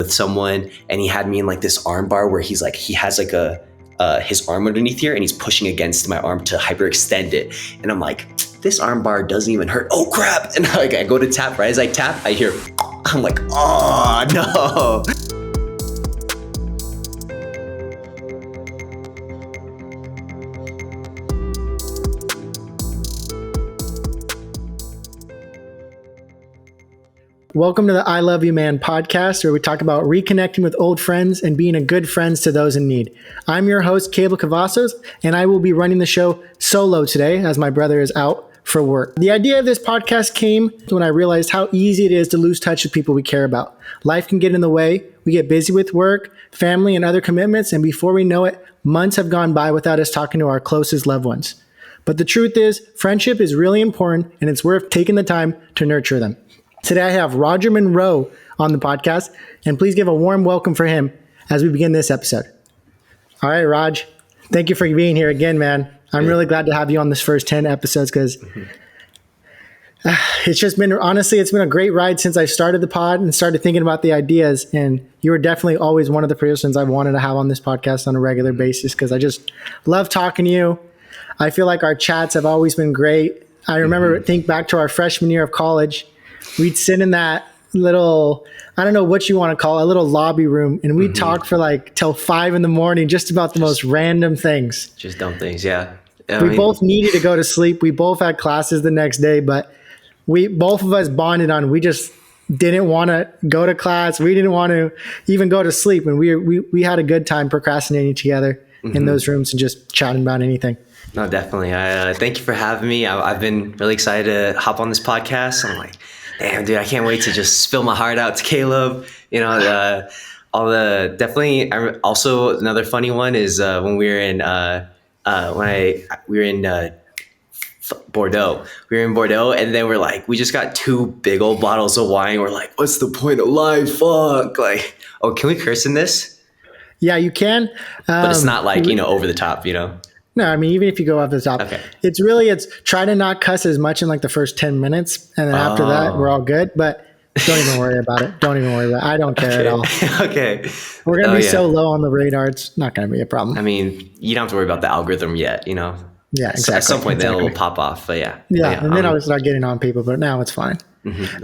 with someone, and he had me in like this arm bar where he has like his arm underneath here, and he's pushing against my arm to hyperextend it. And I'm like, this arm bar doesn't even hurt. Oh crap! And like I go to tap. Right as I tap, I hear. I'm like, oh no. Welcome to the I Love You Man podcast, where we talk about reconnecting with old friends and being a good friends to those in need. I'm your host, cavazos, and I will be running the show solo today as my brother is out for work. The idea of this podcast came when I realized how easy it is to lose touch with people we care about. Life can get in the way. We get busy with work, family, and other commitments, and before we know it, months have gone by without us talking to our closest loved ones. But the truth is, friendship is really important, and it's worth taking the time to nurture them. Today I have Roger Monroe on the podcast, and please give a warm welcome for him as we begin this episode. All right, Raj, thank you for being here again, man. I'm really glad to have you on this first 10 episodes because it's been a great ride since I started the pod and started thinking about the ideas, and you were definitely always one of the persons I wanted to have on this podcast on a regular basis because I just love talking to you. I feel like our chats have always been great. I remember think back to our freshman year of college. We'd sit in that little, I don't know what you want to call it, a little lobby room, and we'd talk for like till 5 a.m, just about the most random things. Just dumb things, yeah. We both needed to go to sleep. We both had classes the next day, but both of us bonded on, we just didn't want to go to class. We didn't want to even go to sleep. And we had a good time procrastinating together in those rooms and just chatting about anything. No, definitely. Thank you for having me. I've been really excited to hop on this podcast. I'm like, damn, dude, I can't wait to just spill my heart out to Caleb. You know, definitely. Also, another funny one is when we were in Bordeaux. We were in Bordeaux, and then we just got 2 big old bottles of wine. We're like, what's the point of life? Fuck. Like, oh, can we curse in this? Yeah, you can. But it's not like, over the top, No, I mean, even if you go off the top, okay. It's try to not cuss as much in like the first 10 minutes. And then after that, we're all good. But don't even worry about it. I don't care at all. Okay. We're going to be so low on the radar. It's not going to be a problem. I mean, you don't have to worry about the algorithm yet, Yeah, exactly. At some point, then it will pop off. But yeah. Yeah. And then I'll start getting on people. But now it's fine.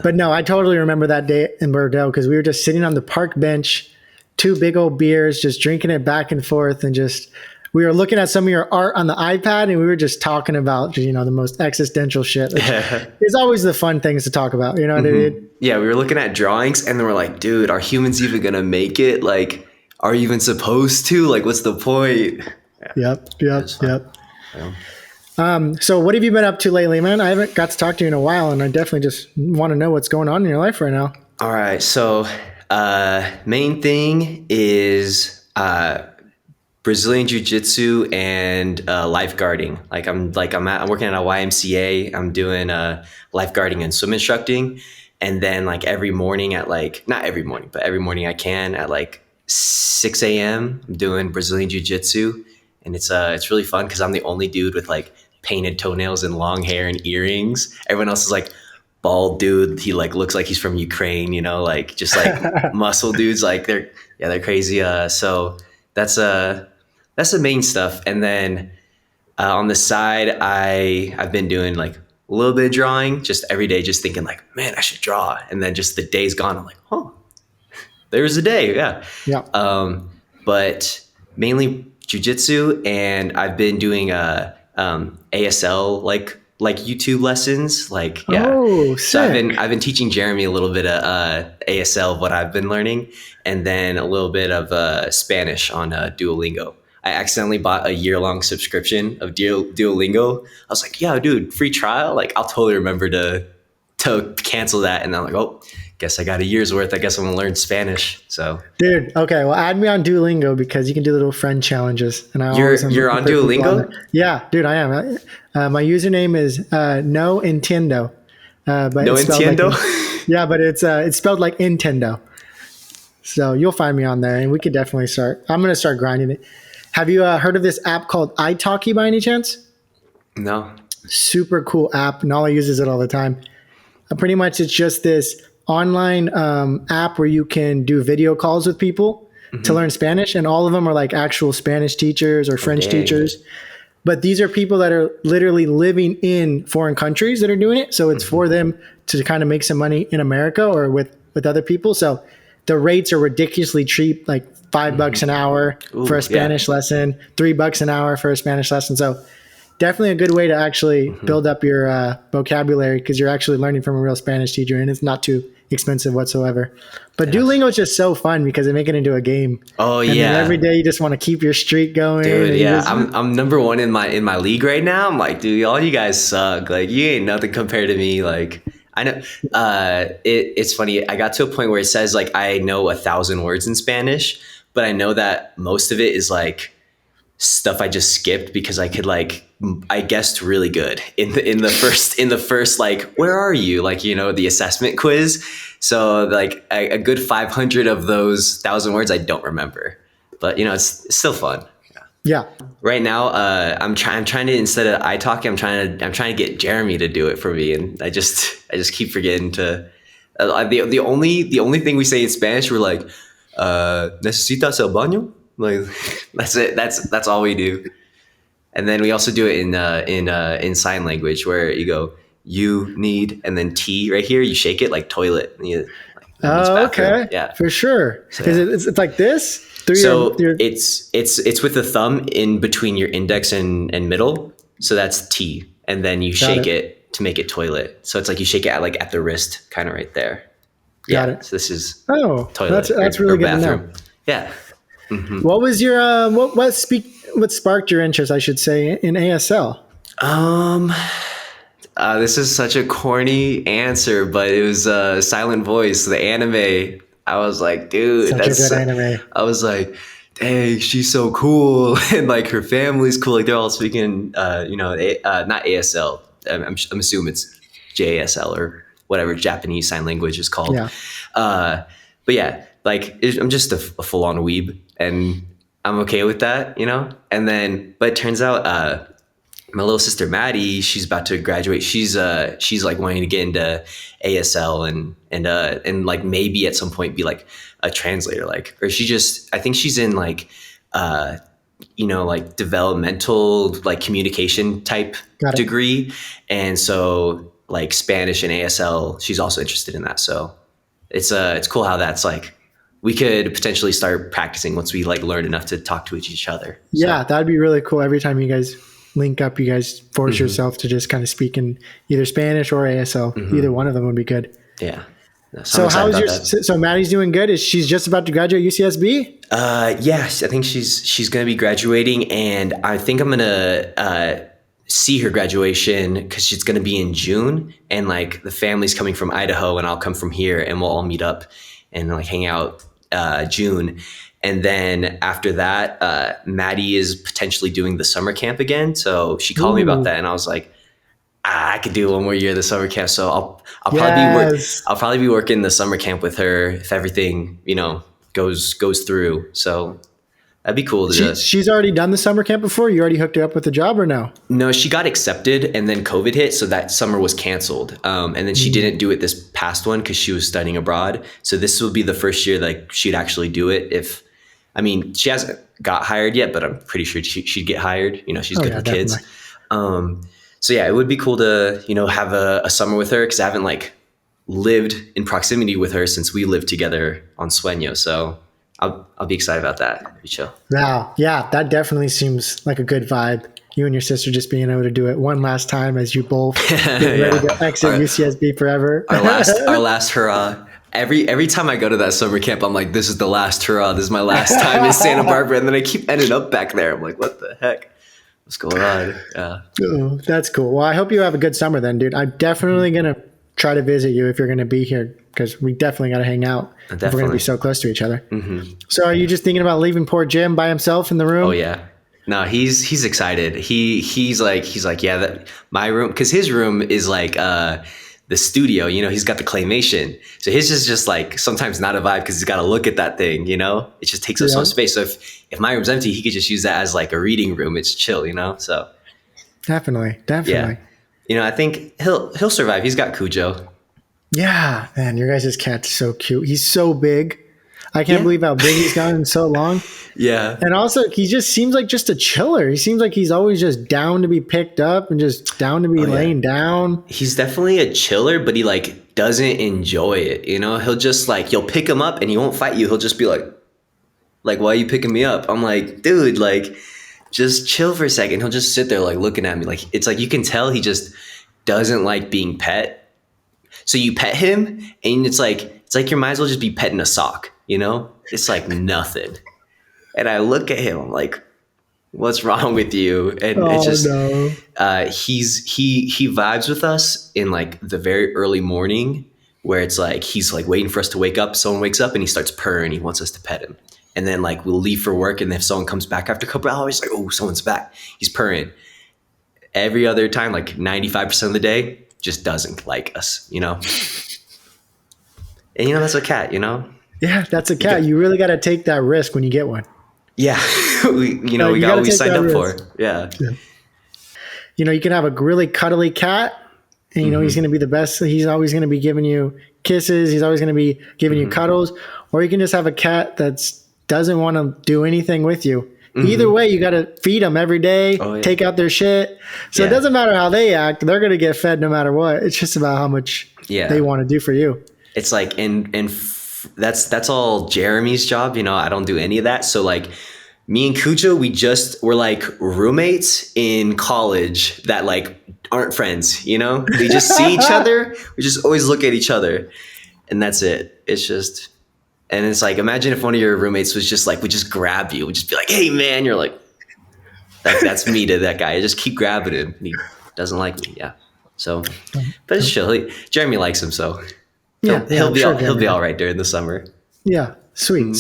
But no, I totally remember that day in Bordeaux because we were just sitting on the park bench, 2 big old beers, just drinking it back and forth and just... We were looking at some of your art on the iPad, and we were just talking about, the most existential shit. It's always the fun things to talk about, what I mean? Yeah, we were looking at drawings, and then we're like, dude, are humans even going to make it? Like, are you even supposed to? Like, what's the point? Yeah. Yep. So what have you been up to lately, man? I haven't got to talk to you in a while, and I definitely just want to know what's going on in your life right now. All right. So main thing is... Brazilian Jiu-Jitsu and lifeguarding. I'm working at a YMCA. I'm doing lifeguarding and swim instructing. And then every morning at not every morning, but every morning I can at 6 a.m. I'm doing Brazilian Jiu-Jitsu. And it's really fun because I'm the only dude with painted toenails and long hair and earrings. Everyone else is bald dude. He looks like he's from Ukraine, just muscle dudes. They're crazy. So that's the main stuff. And then on the side, I've been doing a little bit of drawing just every day, just thinking man, I should draw. And then just the day's gone. I'm like, oh, there's a day. Yeah. Yeah. But mainly jiu-jitsu, and I've been doing ASL, like YouTube lessons. Oh, sick. So I've been teaching Jeremy a little bit of ASL, what I've been learning, and then a little bit of Spanish on Duolingo. I accidentally bought a year-long subscription of Duolingo. I was like, yeah, dude, free trial. I'll totally remember to cancel that. And I'm like, oh, guess I got a year's worth. I guess I'm gonna learn Spanish. So, dude, okay, well, add me on Duolingo because you can do little friend challenges. And you're on Duolingo? Yeah, dude, I am. My username is no Nintendo. But no Nintendo? Yeah, but it's spelled like Nintendo. So you'll find me on there, and we could definitely start. I'm gonna start grinding it. Have you heard of this app called italki by any chance? No. Super cool app. Nala uses it all the time. Pretty much it's just this online app where you can do video calls with people to learn Spanish, and all of them are like actual Spanish teachers or French teachers. But these are people that are literally living in foreign countries that are doing it. So it's for them to kind of make some money in America or with other people. So the rates are ridiculously cheap, like $5 an hour for a Spanish lesson, $3 an hour for a Spanish lesson. So definitely a good way to actually build up your vocabulary, because you're actually learning from a real Spanish teacher, and it's not too expensive whatsoever. But Duolingo is just so fun because they make it into a game. Oh, and yeah. then every day you just want to keep your streak going. Dude, yeah. I'm number one in my league right now. I'm like, dude, all you guys suck. Like, you ain't nothing compared to me. Like, I know it's funny. I got to a point where it says like I know 1,000 words in Spanish, but I know that most of it is like stuff I just skipped because I could I guessed really good in the first like, where are you? Like, the assessment quiz. So like a good 500 of those 1,000 words I don't remember, but it's still fun. Yeah. Right now, I'm trying to, instead of iTalki, I'm trying to get Jeremy to do it for me, and I just keep forgetting to. The only thing we say in Spanish, we're like, necesitas el baño? Like, that's it. That's all we do. And then we also do it in sign language, where you go, you need, and then T right here, you shake it like toilet. Okay. Yeah, for sure. So, it's like this. It's with the thumb in between your index and middle. So that's T, and then you shake it to make it toilet. So it's like you shake it at the wrist, kind of right there. Got it. So this is toilet. That's or really good bathroom. to know. Yeah. What was your what sparked your interest, I should say, in ASL? This is such a corny answer, but it was Silent Voice, the anime. I was like, dude, that's a good anime. I was like, dang, she's so cool, and like her family's cool. Like they're all speaking, not ASL. I'm assuming it's JSL or whatever Japanese sign language is called. Yeah. But yeah, like I'm just a full-on weeb, and I'm okay with that, And then, but it turns out, my little sister Maddie, she's about to graduate. She's like wanting to get into ASL and like maybe at some point be like a translator, or I think she's in like developmental like communication type degree, and so like Spanish and ASL, she's also interested in that. So it's cool how that's like we could potentially start practicing once we like learn enough to talk to each other. Yeah, that'd be really cool. Every time you guys link up, you guys force yourself to just kind of speak in either Spanish or ASL. Either one of them would be good. Yeah. So so Maddie's doing good? She's just about to graduate UCSB? Yes, I think she's going to be graduating, and I think I'm going to see her graduation because she's going to be in June, and like the family's coming from Idaho and I'll come from here, and we'll all meet up and like hang out June. And then after that, Maddie is potentially doing the summer camp again. So she called me about that, and I was like, I could do one more year of the summer camp. So I'll probably be working the summer camp with her if everything goes through. So that'd be cool to. She's already done the summer camp before. You already hooked her up with a job, or no? No, she got accepted, and then COVID hit, so that summer was canceled. And then she didn't do it this past one because she was studying abroad. So this will be the first year like she'd actually do it. She hasn't got hired yet, but I'm pretty sure she'd get hired. She's good with kids. So yeah, it would be cool to, have a summer with her, because I haven't like lived in proximity with her since we lived together on Sueño. So I'll be excited about that. It'd be chill. Wow. Yeah, that definitely seems like a good vibe. You and your sister just being able to do it one last time as you both get ready to exit UCSB forever. Our last hurrah. Every time I go to that summer camp, I'm like, this is the last hurrah. This is my last time in Santa Barbara. And then I keep ending up back there. I'm like, what the heck? What's going on? Yeah. Oh, that's cool. Well, I hope you have a good summer then, dude. I'm definitely going to try to visit you if you're going to be here, because we definitely got to hang out. If we're going to be so close to each other. So are you just thinking about leaving poor Jim by himself in the room? Oh, yeah. No, he's excited. He's like, yeah, that my room, because his room is like the studio, he's got the claymation. So his is just like sometimes not a vibe because he's got to look at that thing, it just takes up some space. So if my room's empty, he could just use that as like a reading room. It's chill, so. Definitely. Yeah. I think he'll survive. He's got Cujo. Yeah, man, your guys' cat's so cute. He's so big. I can't Yeah. believe how big he's gotten in so long. Yeah. And also, he just seems like just a chiller. He seems like he's always just down to be picked up and just down to be Oh yeah. laying down. He's definitely a chiller, but he like doesn't enjoy it. He'll just like you'll pick him up and he won't fight you. He'll just be like, why are you picking me up? I'm like, dude, like, just chill for a second. He'll just sit there like looking at me. Like it's like you can tell he just doesn't like being pet. So you pet him and it's like you might as well just be petting a sock, you know? It's like nothing. And I look at him, I'm like, what's wrong with you? And it's Oh just no. he vibes with us in like the very early morning where it's like he's like waiting for us to wake up. Someone wakes up and he starts purring. He wants us to pet him. And then like we'll leave for work, and if someone comes back after a couple hours, like, oh, someone's back. He's purring. Every other time, like 95% of the day, just doesn't like us, you know? And that's a cat, you know? Yeah, that's a You cat. got, You really got to take that risk when you get one. yeah. We You got got to what we take signed that up risk. for. Yeah. You can have a really cuddly cat, and he's going to be the best. He's always going to be giving you kisses. He's always going to be giving you cuddles. Or you can just have a cat that doesn't want to do anything with you. Either way, you got to feed them every day, Oh, yeah. take out their shit. So it Yeah. doesn't matter how they act; they're going to get fed no matter what. It's just about how much Yeah. they want to do for you. It's like that's all Jeremy's job. I don't do any of that. So like me and Kujo, we're like roommates in college that like aren't friends. We just see each other. We just always look at each other, and that's it. It's just, and it's like, imagine if one of your roommates was just like, would just grab you, would just be like, hey man, you're like, that's me to that guy. I just keep grabbing him, and he doesn't like me. Yeah. So, but it's chill. Jeremy likes him, so he'll I'm be sure he'll be Jeremy- all right during the summer. Yeah, sweet.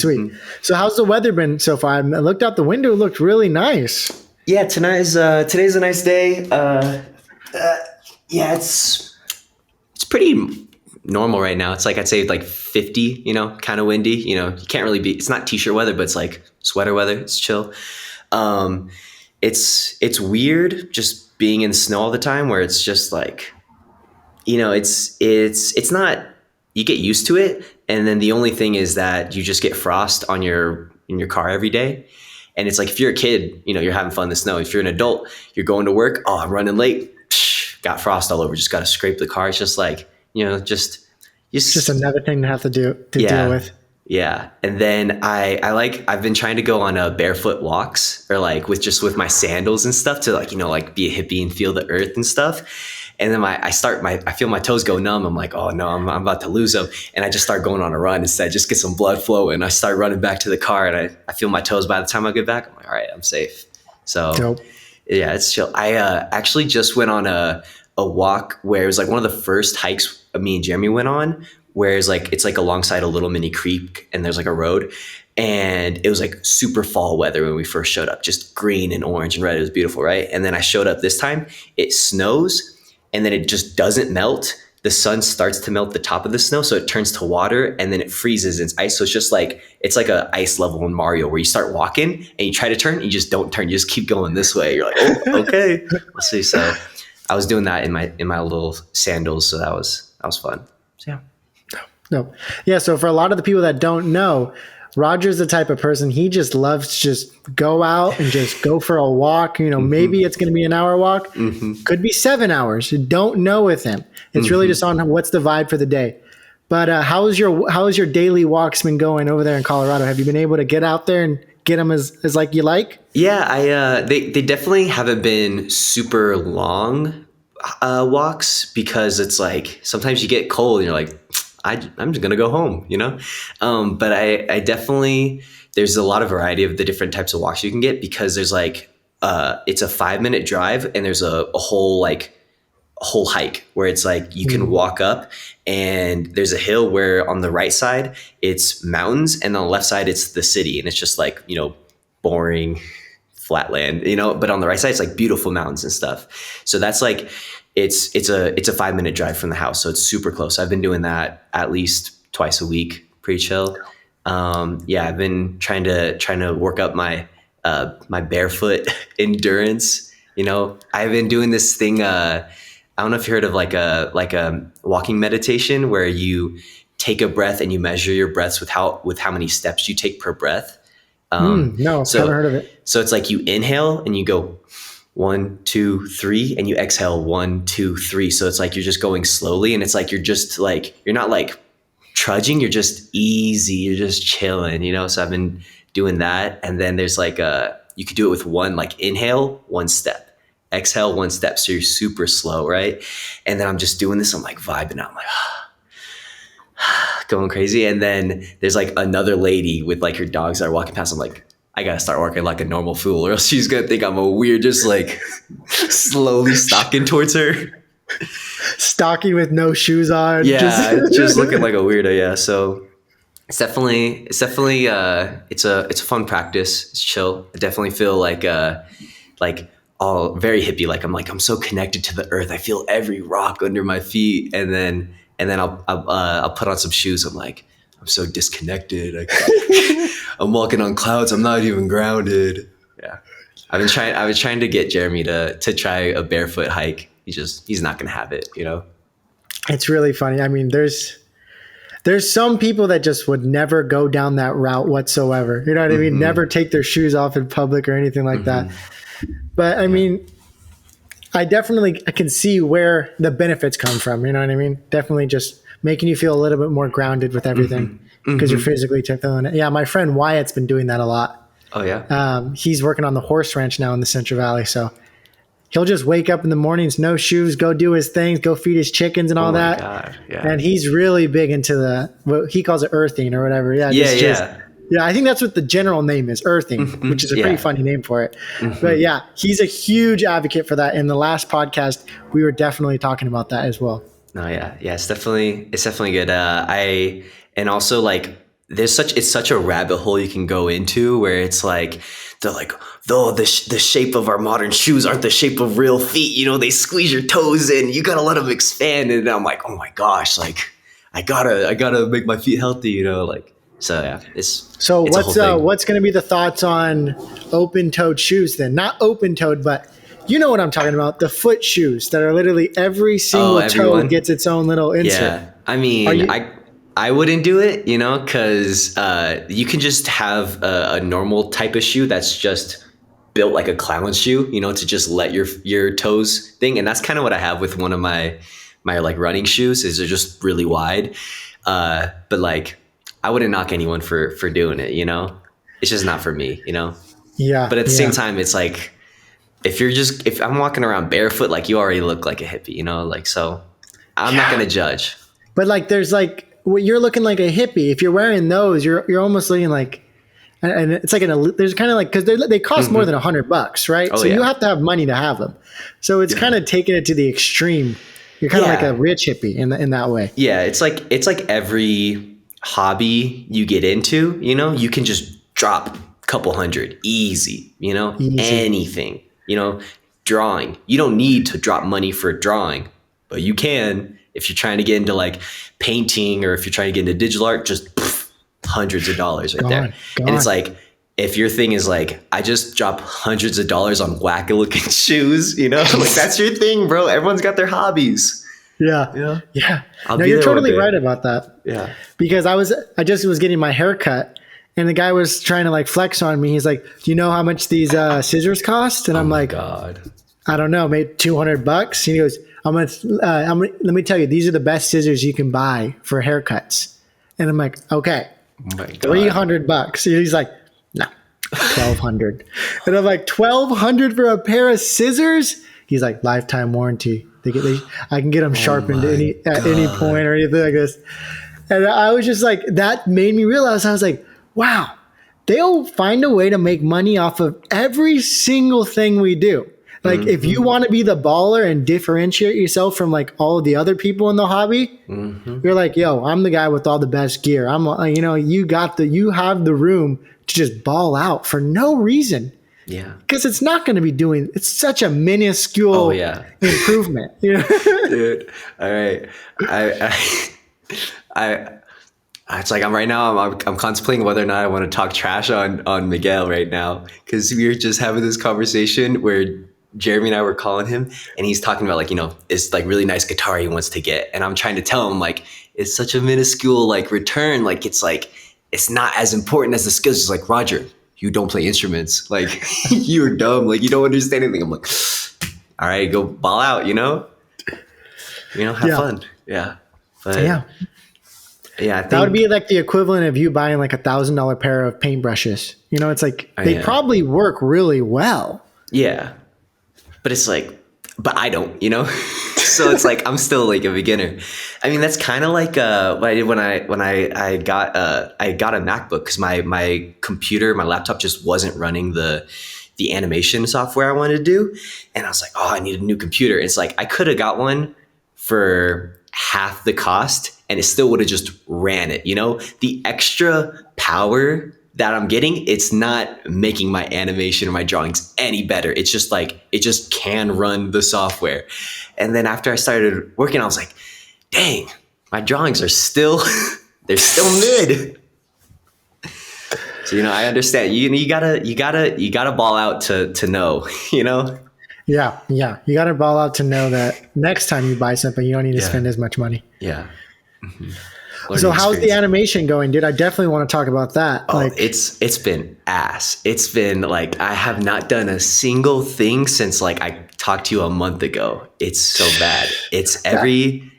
So how's the weather been so far? I looked out the window; it looked really nice. Yeah, today's a nice day. Yeah, it's pretty normal right now. It's like I'd say like 50, kind of windy. You can't really be. It's not t-shirt weather, but it's like sweater weather. It's chill. Um, it's weird just being in snow all the time, where it's just like, it's not. You get used to it, and then the only thing is that you just get frost on in your car every day. And it's like if you're a kid, you're having fun in the snow. If you're an adult, you're going to work. Oh, I'm running late. Psh, got frost all over. Just got to scrape the car. It's just like It's just another thing to have to deal with. Yeah. And then I've been trying to go on barefoot walks, or like with my sandals and stuff to like be a hippie and feel the earth and stuff. And then I feel my toes go numb. I'm like, oh no, I'm about to lose them. And I just start going on a run instead, just get some blood flowing. I start running back to the car, and I feel my toes by the time I get back. I'm like, all right, I'm safe. So Dope. yeah, it's chill. I actually just went on a walk where it was like one of the first hikes me and Jeremy went on, where it's like alongside a little mini creek, and there's like a road, and it was like super fall weather when we first showed up, just green and orange and red. It was beautiful, right? And then I showed up this time, it snows, and then it just doesn't melt. The sun starts to melt the top of the snow, so it turns to water, and then it freezes. It's ice, so it's like a ice level in Mario, where you start walking and you try to turn, and you just don't turn. You just keep going this way. You're like, oh, okay, we'll see. So I was doing that in my little sandals, so that was fun. So yeah. No. Yeah, so for a lot of the people that don't know, Roger's the type of person, he just loves to just go out and just go for a walk. Maybe it's going to be an hour walk. Could be 7 hours. You don't know with him. It's really just on what's the vibe for the day. But how is your daily walks been going over there in Colorado? Have you been able to get out there and get them as like you like? Yeah, they definitely haven't been super long walks, because it's like sometimes you get cold and you're like, I'm just gonna go home, But I definitely, there's a lot of variety of the different types of walks you can get, because there's like it's a 5-minute drive, and there's a whole hike where it's like you can walk up, and there's a hill where on the right side it's mountains, and on the left side it's the city, and it's just like boring flat land, but on the right side it's like beautiful mountains and stuff. So that's like it's a 5-minute drive from the house, so it's super close. I've been doing that at least twice a week, pretty chill. Yeah, I've been trying to work up my my barefoot endurance. I've been doing this thing I don't know if you heard of like a walking meditation where you take a breath and you measure your breaths with how many steps you take per breath. No, haven't So heard of it. so it's like you inhale and you go 1, 2, 3, and you exhale 1, 2, 3. So it's like you're just going slowly, and it's like you're just like you're not like trudging, you're just easy, you're just chilling, you know. So I've been doing that, and then there's like you could do it with one, like inhale 1 step, exhale 1 step, so you're super slow, right? And then I'm just doing this, I'm like vibing out, I'm like going crazy. And then there's like another lady with like her dogs that are walking past. I'm like, I gotta start working like a normal fool, or else she's gonna think I'm a weird, just like slowly stalking towards her. Stalking with no shoes on. Yeah, just looking like a weirdo. Yeah, so it's definitely it's a fun practice. It's chill. I definitely feel like all very hippie. Like I'm so connected to the earth. I feel every rock under my feet, and then I'll put on some shoes. I'm like, I'm so disconnected. I'm walking on clouds. I'm not even grounded. Yeah, I was trying to get Jeremy to try a barefoot hike. He's not gonna have it. You know. It's really funny. I mean, there's some people that just would never go down that route whatsoever. You know what I mean? Never take their shoes off in public or anything like that. But I mean, I can see where the benefits come from. You know what I mean? Definitely just making you feel a little bit more grounded with everything because you're physically feeling it. Yeah, my friend Wyatt's been doing that a lot. Oh yeah. He's working on the horse ranch now in the Central Valley, so he'll just wake up in the mornings, no shoes, go do his things, go feed his chickens and all that. God, yeah. And he's really big into what he calls it earthing or whatever. Yeah, yeah. I think that's what the general name is, earthing, which is a pretty funny name for it. But yeah, he's a huge advocate for that. In the last podcast, we were definitely talking about that as well. No, yeah, it's definitely good. And also like it's such a rabbit hole you can go into where it's like they're like, though the shape of our modern shoes aren't the shape of real feet. You know, they squeeze your toes in. You gotta let them expand. And I'm like, oh my gosh, like I gotta make my feet healthy. You know, like so yeah. It's what's going to be the thoughts on open-toed shoes then? Not open-toed, but you know what I'm talking about. The foot shoes that are literally every single toe gets its own little insert. Yeah, I mean, I wouldn't do it, you know, because you can just have a normal type of shoe that's just built like a clown shoe, you know, to just let your toes thing. And that's kind of what I have with one of my like running shoes is they're just really wide. But like I wouldn't knock anyone for doing it, you know. It's just not for me, you know. Yeah. But at the same time, it's like if I'm walking around barefoot, like you already look like a hippie, you know, like so I'm not gonna judge. But like there's like you're looking like a hippie. If you're wearing those, you're almost looking like, and it's like there's kind of like because they cost more than $100, right? Oh, so you have to have money to have them. So it's kind of taking it to the extreme. You're kind of like a rich hippie in that way. Yeah, it's like every hobby you get into, you know, you can just drop a couple hundred easy, you know, anything, you know, drawing. You don't need to drop money for drawing, but you can if you're trying to get into like painting or if you're trying to get into digital art, just hundreds of dollars there. And it's like, if your thing is like, I just drop hundreds of dollars on wacky looking shoes, you know, like that's your thing, bro. Everyone's got their hobbies. Yeah. No, you're totally right about that. Yeah. Because I just was getting my hair cut and the guy was trying to like flex on me. He's like, do you know how much these scissors cost? And I'm like, God, I don't know, maybe $200. He goes, let me tell you, these are the best scissors you can buy for haircuts. And I'm like, okay, $300. He's like, no, 1,200. And I'm like, 1,200 for a pair of scissors? He's like, lifetime warranty. I can get them sharpened at any point or anything like this. And I was just like, that made me realize, I was like, wow, they'll find a way to make money off of every single thing we do. Like if you want to be the baller and differentiate yourself from like all of the other people in the hobby, you're like, yo, I'm the guy with all the best gear. You have the room to just ball out for no reason. Yeah. Because it's not going to be it's such a minuscule improvement. You know? Dude. All right. It's like I'm contemplating whether or not I want to talk trash on Miguel right now. Because we were just having this conversation where Jeremy and I were calling him, and he's talking about like, it's like really nice guitar he wants to get. And I'm trying to tell him like, it's such a minuscule like return. Like, it's not as important as the skills. He's like, Roger, you don't play instruments. Like, you're dumb. Like, you don't understand anything. I'm like, all right, go ball out, have fun. Yeah. But Yeah. yeah, I think That would be like the equivalent of you buying like $1,000 pair of paintbrushes. It's like they probably work really well. yeah, but it's like, but I don't, so it's like, I'm still like a beginner. I mean, that's kind of like what I did when I got a MacBook, because my computer, my laptop just wasn't running the animation software I wanted to do. And I was like, oh, I need a new computer. It's like, I could have got one for half the cost and it still would have just ran it. The extra power that I'm getting, it's not making my animation or my drawings any better. It's just like, it just can run the software. And then after I started working, I was like, dang, my drawings are still, they're still mid. So, I understand. You gotta ball out to know, Yeah. You got to ball out to know that next time you buy something, you don't need to spend as much money. Yeah. Mm-hmm. So how's the animation going, dude? I definitely want to talk about that. Oh, it's been ass. It's been like, I have not done a single thing since like I talked to you a month ago. It's so bad. It's every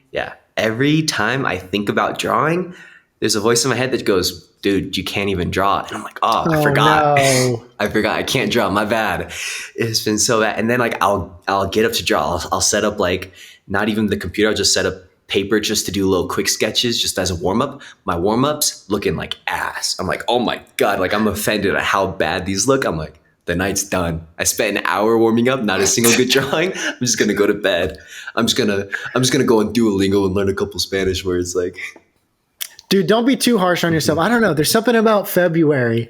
time I think about drawing, there's a voice in my head that goes, dude, you can't even draw. And I'm like, I forgot. No. I forgot. I can't draw. My bad. It's been so bad. And then like, I'll get up to draw. I'll set up like, not even the computer. I'll just set up paper just to do little quick sketches just as a warm-up. My warm-ups looking like ass. I'm like, oh my God, like I'm offended at how bad these look. I'm like, the night's done. I spent an hour warming up, not a single good drawing. I'm just gonna go to bed. I'm just gonna go on Duolingo and learn a couple Spanish words. Like, dude, don't be too harsh on yourself. I don't know. There's something about February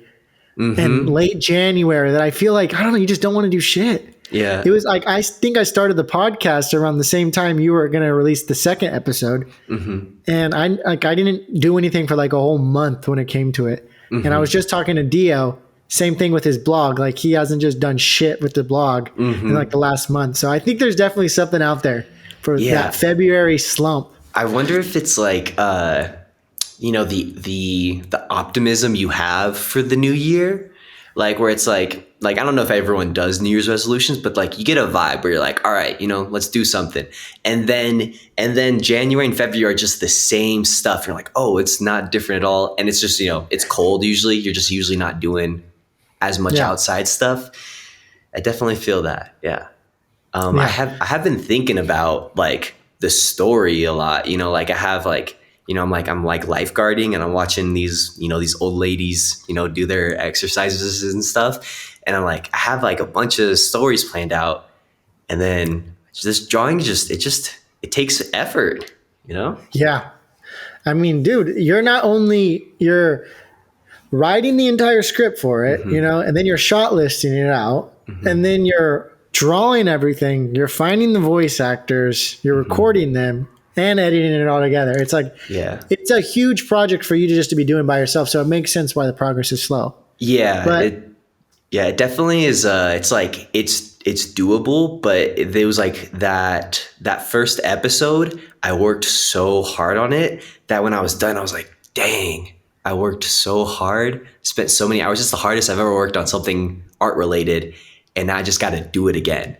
and late January that I feel like, I don't know, you just don't want to do shit. Yeah. It was like, I think I started the podcast around the same time you were going to release the second episode. And I didn't do anything for like a whole month when it came to it. And I was just talking to Dio, same thing with his blog. Like he hasn't just done shit with the blog in like the last month. So I think there's definitely something out there for that February slump. I wonder if it's like, the optimism you have for the new year, like where it's like I don't know if everyone does New Year's resolutions, but like you get a vibe where you're like, all right, let's do something. And then January and February are just the same stuff. You're like, oh, it's not different at all. And it's just, it's cold usually. You're just usually not doing as much outside stuff. I definitely feel that. Yeah. I have been thinking about like the story a lot, like I have like, I'm like lifeguarding and I'm watching these old ladies, do their exercises and stuff. And I'm like, I have like a bunch of stories planned out. And then this drawing it takes effort, Yeah. I mean, dude, you're writing the entire script for it, and then you're shot listing it out and then you're drawing everything. You're finding the voice actors, you're recording them, and editing it all together. It's like, it's a huge project for you to be doing by yourself. So it makes sense why the progress is slow. Yeah. But it definitely is. It's like, it's doable, but it was like that first episode, I worked so hard on it that when I was done, I was like, dang, I worked so hard, spent so many hours. It's the hardest I've ever worked on something art related. And I just got to do it again.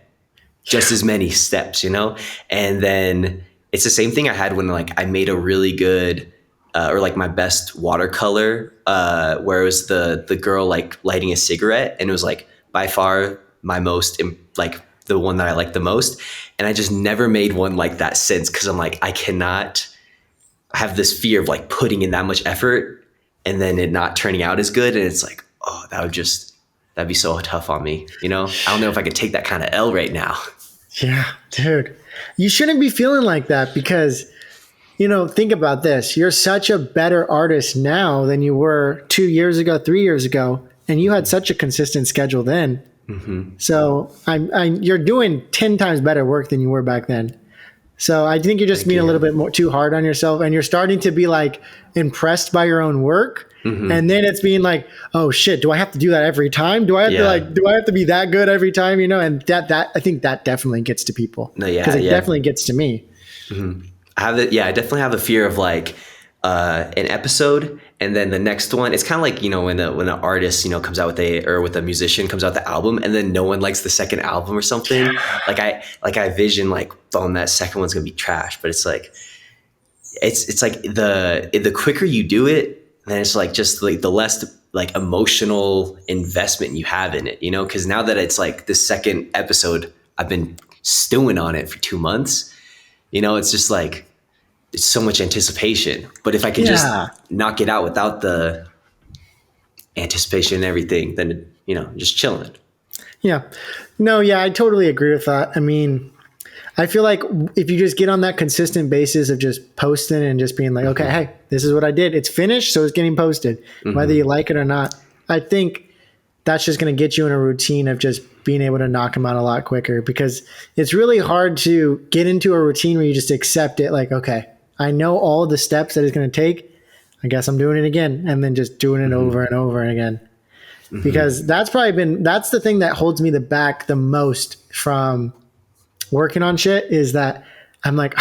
Just as many steps, and then it's the same thing I had when like I made a really good or like my best watercolor where it was the girl like lighting a cigarette, and it was like by far my most like the one that I liked the most. And I just never made one like that since, because I'm like, I cannot have this fear of like putting in that much effort and then it not turning out as good. And it's like, oh, that'd be so tough on me. I don't know if I could take that kind of L right now. Yeah, dude. You shouldn't be feeling like that because, think about this. You're such a better artist now than you were 2 years ago, 3 years ago, and you had such a consistent schedule then. So you're doing 10 times better work than you were back then. So I think you're just Thank being a you. little bit more too hard on yourself, and you're starting to be like impressed by your own work. And then it's being like, oh shit, do I have to do that every time? Do I have to Yeah. like, do I have to be that good every time? You know, and that I think that definitely gets to people No, yeah, because it yeah. definitely gets to me. I definitely have the fear of like an episode and then the next one. It's kind of like, when an artist, comes out with a musician comes out with the album and then no one likes the second album or something. I vision like, boom, that second one's gonna be trash. But it's like, it's like the quicker you do it, then it's like just like the less like emotional investment you have in it, because now that it's like the second episode, I've been stewing on it for 2 months. It's just like, it's so much anticipation. But if I can just knock it out without the anticipation and everything, then, just chilling. Yeah. No, yeah, I totally agree with that. I mean, I feel like if you just get on that consistent basis of just posting and just being like, okay, hey, this is what I did. It's finished, so it's getting posted, whether you like it or not. I think that's just going to get you in a routine of just being able to knock them out a lot quicker, because it's really hard to get into a routine where you just accept it. Like, okay, I know all the steps that it's going to take. I guess I'm doing it again, and then just doing it over and over again. Because that's the thing that holds me back the most from working on shit, is that I'm like,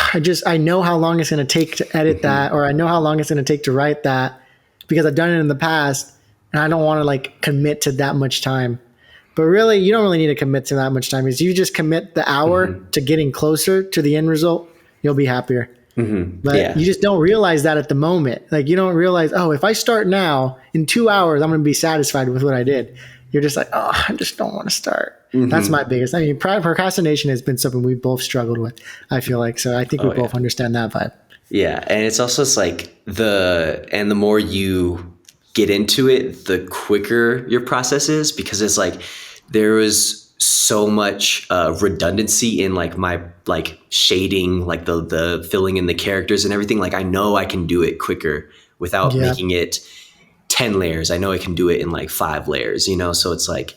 I know how long it's going to take to edit that, or I know how long it's going to take to write that, because I've done it in the past and I don't want to like commit to that much time. But really, you don't really need to commit to that much time. Is you just commit the hour to getting closer to the end result, you'll be happier. But you just don't realize that at the moment. Like, you don't realize, oh, if I start now, in 2 hours, I'm going to be satisfied with what I did. You're just like, oh, I just don't want to start. That's my biggest. I mean, procrastination has been something we've both struggled with, I feel like. So I think we both understand that vibe. Yeah. And it's like the more you get into it, the quicker your process is, because it's like there was so much redundancy in like my like shading, like the filling in the characters and everything. Like I know I can do it quicker without making it 10 layers. I know I can do it in like 5 layers, so it's like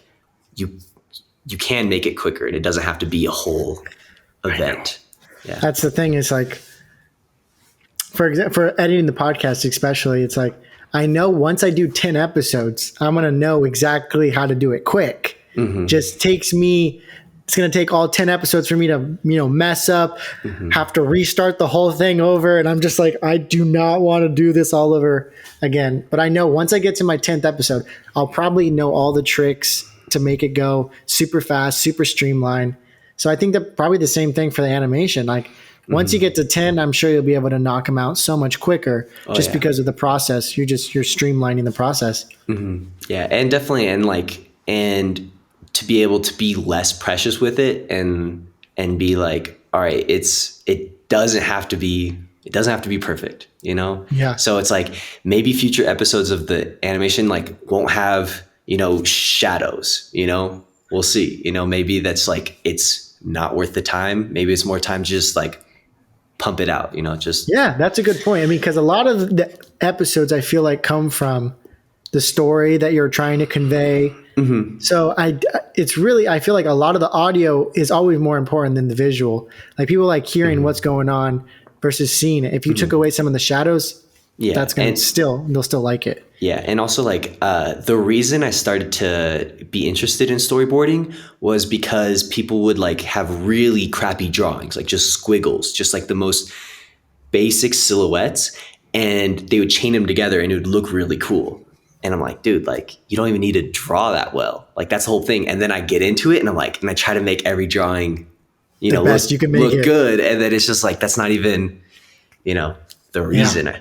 you can make it quicker, and it doesn't have to be a whole event. Yeah. That's the thing, is like, for example, for editing the podcast especially, it's like, I know once I do 10 episodes, I'm going to know exactly how to do it quick. Just takes me, it's going to take all 10 episodes for me to, mess up, have to restart the whole thing over. And I'm just like, I do not want to do this all over again. But I know once I get to my 10th episode, I'll probably know all the tricks to make it go super fast, super streamlined. So I think that probably the same thing for the animation. Like once you get to 10, I'm sure you'll be able to knock them out so much quicker, because of the process. You're streamlining the process. Yeah. And definitely, and to be able to be less precious with it and be like, all right, it doesn't have to be perfect, Yeah. So it's like maybe future episodes of the animation like won't have, shadows, we'll see, maybe that's like, it's not worth the time. Maybe it's more time to just like pump it out, Yeah, that's a good point. I mean, because a lot of the episodes I feel like come from the story that you're trying to convey. So I feel like a lot of the audio is always more important than the visual. Like people like hearing what's going on versus seeing it. If you took away some of the shadows, that's going to they'll still like it. Yeah. And also like the reason I started to be interested in storyboarding was because people would like have really crappy drawings, like just squiggles, just like the most basic silhouettes, and they would chain them together and it would look really cool. And I'm like, dude, like you don't even need to draw that well. Like that's the whole thing. And then I get into it and I'm like, and I try to make every drawing, The best you can make look it. good. And then it's just like, that's not even, the reason.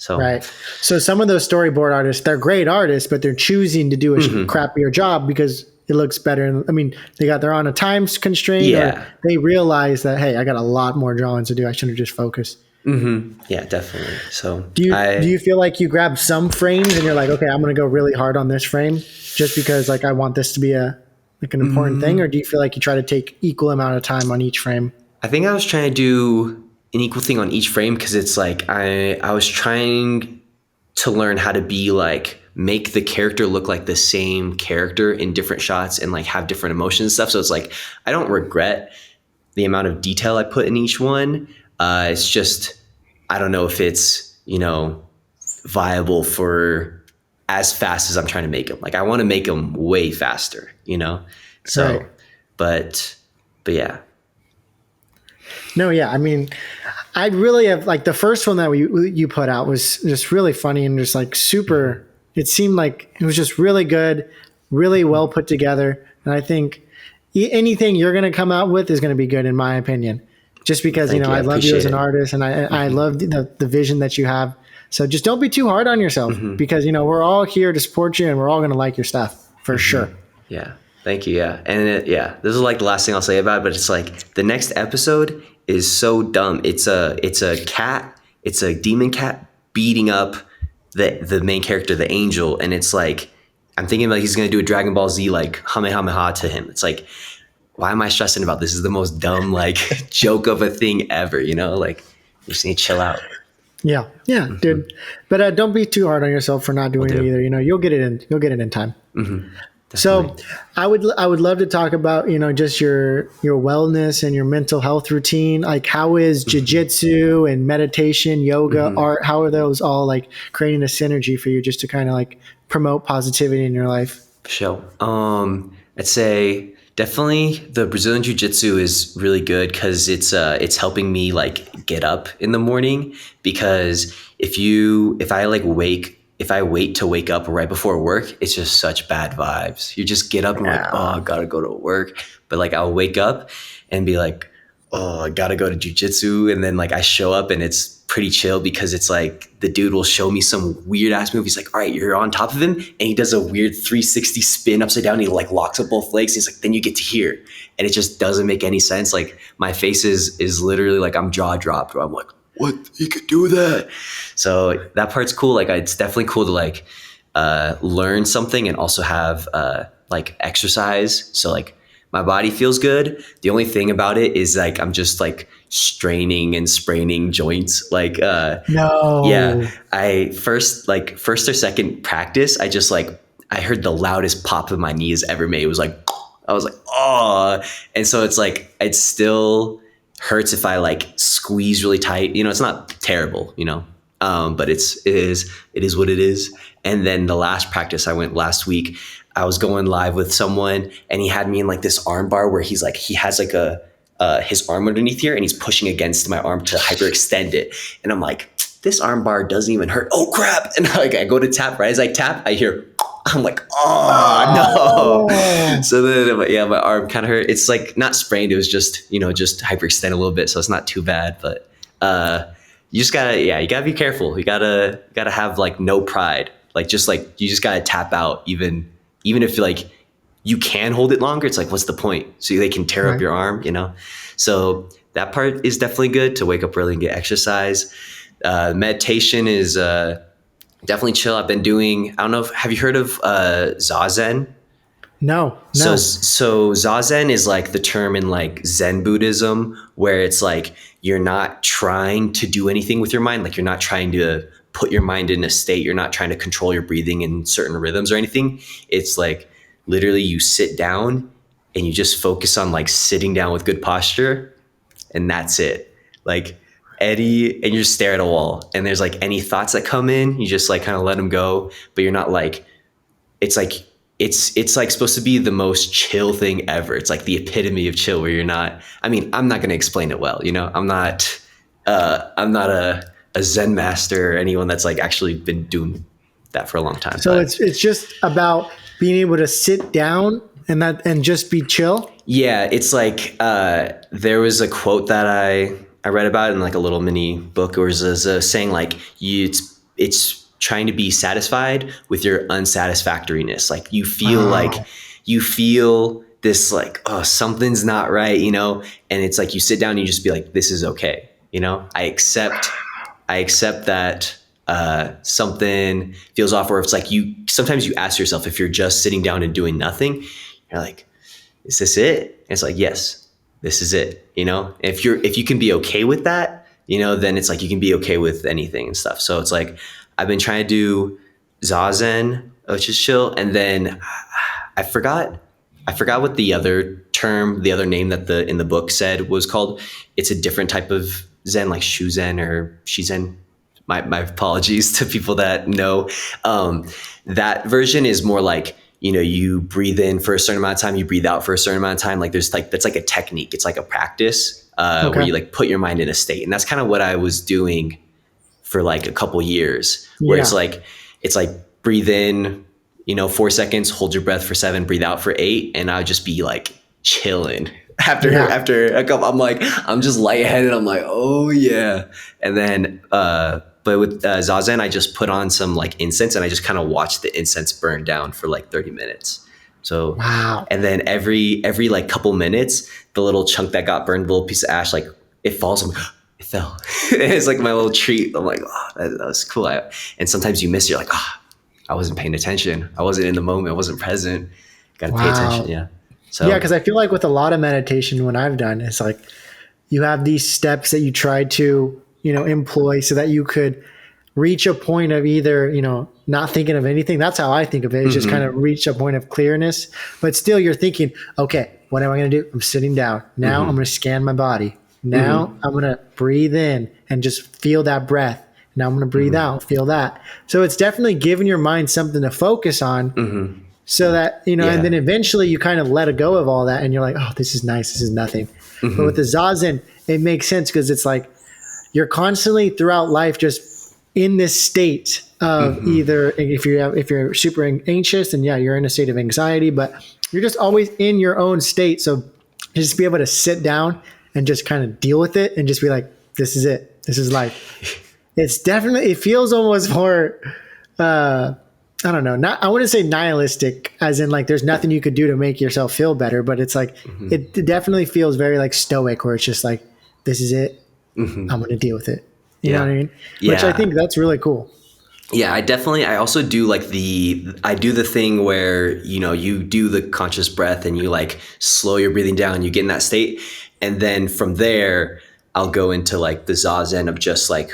So, right. So some of those storyboard artists, they're great artists, but they're choosing to do a crappier job because it looks better. I mean, they're on a time constraint, or they realize that, hey, I got a lot more drawings to do. I should have just focused. Yeah, definitely. So do you feel like you grab some frames and you're like, okay, I'm going to go really hard on this frame just because like I want this to be an important thing? Or do you feel like you try to take equal amount of time on each frame? I think I was trying to do an equal thing on each frame, because it's like I was trying to learn how to be like make the character look like the same character in different shots and like have different emotions and stuff. So it's like I don't regret the amount of detail I put in each one. It's just, I don't know if it's, viable for as fast as I'm trying to make them. Like I want to make them way faster, So, Right. but yeah. No, yeah. I mean, I really have like the first one that you put out was just really funny and just like super. It seemed like it was just really good, really well put together. And I think anything you're going to come out with is going to be good, in my opinion. Just because Thank you. I I love you appreciate as an it. artist, and I love the vision that you have. So just don't be too hard on yourself, because we're all here to support you, and we're all going to like your stuff for sure. Yeah. Thank you. Yeah. And this is like the last thing I'll say about it, but it's like the next episode is so dumb. It's a cat. It's a demon cat beating up the main character, the angel. And it's like, I'm thinking like he's going to do a Dragon Ball Z, like Kamehameha to him. It's like, why am I stressing about this? This is the most dumb, like joke of a thing ever, Like you just need to chill out. Yeah, dude. But don't be too hard on yourself for not doing it either. You'll get it in. You'll get it in time. So I would love to talk about just your wellness and your mental health routine. Like how is jiu-jitsu and meditation, yoga, art? How are those all like creating a synergy for you just to kind of like promote positivity in your life? Sure. I'd say definitely the Brazilian Jiu-Jitsu is really good because it's helping me like get up in the morning. Because if I wait to wake up right before work, it's just such bad vibes. You just get up and like, oh, I gotta go to work. But like I'll wake up and be like, oh, I gotta go to jiu-jitsu. And then like I show up and it's pretty chill because it's like the dude will show me some weird ass move. He's like, all right, you're on top of him. And he does a weird 360 spin upside down. And he like locks up both legs. He's like, then you get to here. And it just doesn't make any sense. Like my face is literally like I'm jaw dropped where I'm like, what? He could do that. So that part's cool. Like it's definitely cool to like learn something and also have like exercise. So like my body feels good. The only thing about it is like I'm just like straining and spraining joints. Like No. yeah. I first or second practice, I heard the loudest pop of my knees ever made. It was like I was like, oh. And so it's like it still hurts if I like squeeze really tight. It's not terrible, but it is what it is. And then the last practice I went last week, I was going live with someone and he had me in like this arm bar where he has like his arm underneath here and he's pushing against my arm to hyperextend it. And I'm like, this arm bar doesn't even hurt. Oh crap. And like I go to tap, right as I tap, I hear, I'm like, oh no. So then yeah, my arm kind of hurt. It's like not sprained. It was just, just hyperextend a little bit. So it's not too bad, but you just gotta, you gotta be careful. You gotta have like no pride. Like, just like, you just gotta tap out even if like you can hold it longer. It's like, what's the point? So they can tear up your arm, So that part is definitely good to wake up early and get exercise. Meditation is definitely chill. I've been doing, I don't know, have you heard of Zazen? No. So Zazen is like the term in like Zen Buddhism where it's like you're not trying to do anything with your mind. Like you're not trying to put your mind in a state. You're not trying to control your breathing in certain rhythms or anything. It's like literally you sit down and you just focus on like sitting down with good posture and that's it. Like and you just stare at a wall and there's like any thoughts that come in, you just like kind of let them go, but you're not like, it's like supposed to be the most chill thing ever. It's like the epitome of chill where you're not, I mean, I'm not going to explain it well. I'm not a Zen master or anyone that's like actually been doing that for a long time. So it's just about being able to sit down and just be chill. Yeah. It's like, there was a quote that I read about in like a little mini book, or was saying like it's trying to be satisfied with your unsatisfactoriness. Like you feel this like, oh, something's not right, and it's like you sit down and you just be like, this is okay. I accept that something feels off, or it's like sometimes you ask yourself if you're just sitting down and doing nothing, you're like, is this it? And it's like, yes, this is it. If you can be okay with that, then it's like you can be okay with anything and stuff. So it's like I've been trying to do Zazen, which is chill, and then I forgot what the other term, the other name that in the book said was called. It's a different type of Zen, like Shuzen or Shizen. My apologies to people that know. That version is more like, you breathe in for a certain amount of time, you breathe out for a certain amount of time. Like that's like a technique. It's like a practice where you like put your mind in a state. And that's kind of what I was doing for like a couple years, where it's like breathe in, 4 seconds, hold your breath for 7, breathe out for 8. And I would just be like chilling after a couple. I'm just lightheaded. I'm like, oh yeah. And then, but with Zazen, I just put on some like incense and I just kind of watched the incense burn down for like 30 minutes. So, wow. And then every like couple minutes, the little chunk that got burned, the little piece of ash, like it falls. I'm like, it fell. It's like my little treat. I'm like, oh, that was cool. And sometimes you miss, you're like, I wasn't paying attention. I wasn't in the moment. I wasn't present. Got to pay attention. Yeah. So, yeah. Cause I feel like with a lot of meditation, when I've done, it's like you have these steps that you try to, employ so that you could reach a point of either, not thinking of anything. That's how I think of it. It's just kind of reach a point of clearness, but still you're thinking, okay, what am I going to do? I'm sitting down. Now I'm going to scan my body. Now I'm going to breathe in and just feel that breath. Now I'm going to breathe out, feel that. So it's definitely giving your mind something to focus on so that, and then eventually you kind of let it go of all that and you're like, oh, this is nice. This is nothing. But with the Zazen, it makes sense because it's like you're constantly throughout life just in this state of either if you're super anxious, and you're in a state of anxiety, but you're just always in your own state. So just be able to sit down and just kind of deal with it and just be like, this is it. This is life. It feels almost more, I don't know, I wouldn't say nihilistic as in like, there's nothing you could do to make yourself feel better, but it's like, it definitely feels very like stoic, where it's just like, this is it. I'm going to deal with it. You know what I mean? Yeah. Which I think that's really cool. Yeah, I also do like I do the thing where, you do the conscious breath and you like slow your breathing down, you get in that state. And then from there, I'll go into like the Zazen of just like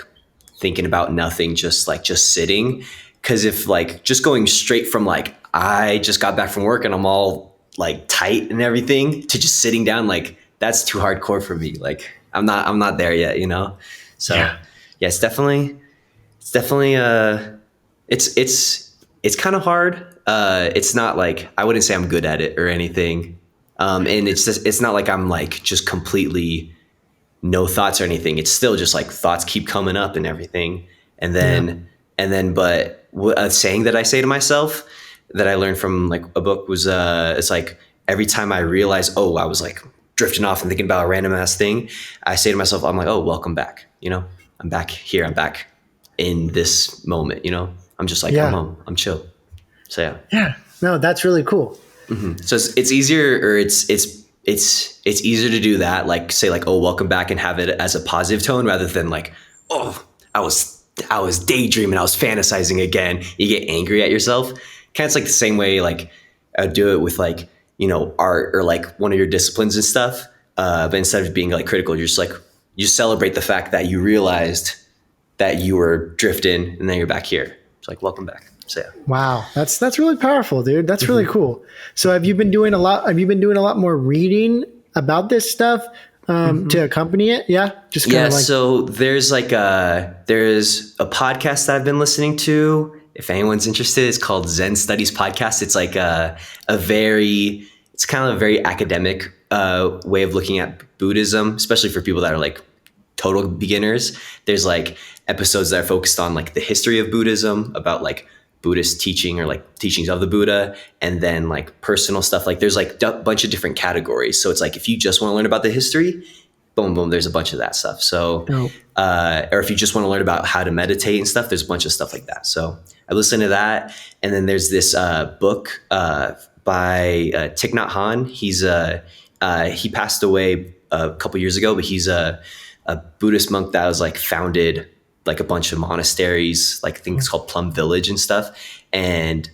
thinking about nothing, just sitting. Cause if like just going straight from like, I just got back from work and I'm all like tight and everything to just sitting down, like that's too hardcore for me. Like I'm not there yet, So yeah, it's definitely it's kind of hard. It's not like, I wouldn't say I'm good at it or anything. And it's not like I'm like just completely no thoughts or anything. It's still just like thoughts keep coming up and everything. And then, but a saying that I say to myself that I learned from like a book was, it's like every time I realize, I was like drifting off and thinking about a random ass thing, I say to myself, I'm like, oh, welcome back. I'm back here. I'm back in this moment. I'm just like, I'm home. I'm chill. So yeah. Yeah. No, that's really cool. So it's easier, or it's easier to do that. Like say like, oh, welcome back, and have it as a positive tone rather than like, oh, I was daydreaming. I was fantasizing again. You get angry at yourself. Kind of like the same way, like I would do it with like, art or like one of your disciplines and stuff. But instead of being like critical, you're just like, you celebrate the fact that you realized that you were drifting and then you're back here. It's like, welcome back. So yeah. Wow. That's really powerful, dude. That's really cool. So have you been doing a lot more reading about this stuff to accompany it? Yeah. Just kind of like. So there's like there's a podcast that I've been listening to. If anyone's interested, it's called Zen Studies Podcast. It's like it's kind of a very academic way of looking at Buddhism, especially for people that are like total beginners. There's like episodes that are focused on like the history of Buddhism, about like Buddhist teaching or like teachings of the Buddha, and then like personal stuff. Like there's like a bunch of different categories. So it's like, if you just want to learn about the history, boom, boom, there's a bunch of that stuff. So, or if you just want to learn about how to meditate and stuff, there's a bunch of stuff like that. So I listen to that. And then there's this book by Thich Nhat Hanh. He passed away a couple years ago, but he's a Buddhist monk that was like founded like a bunch of monasteries, like I think it's called Plum Village and stuff. And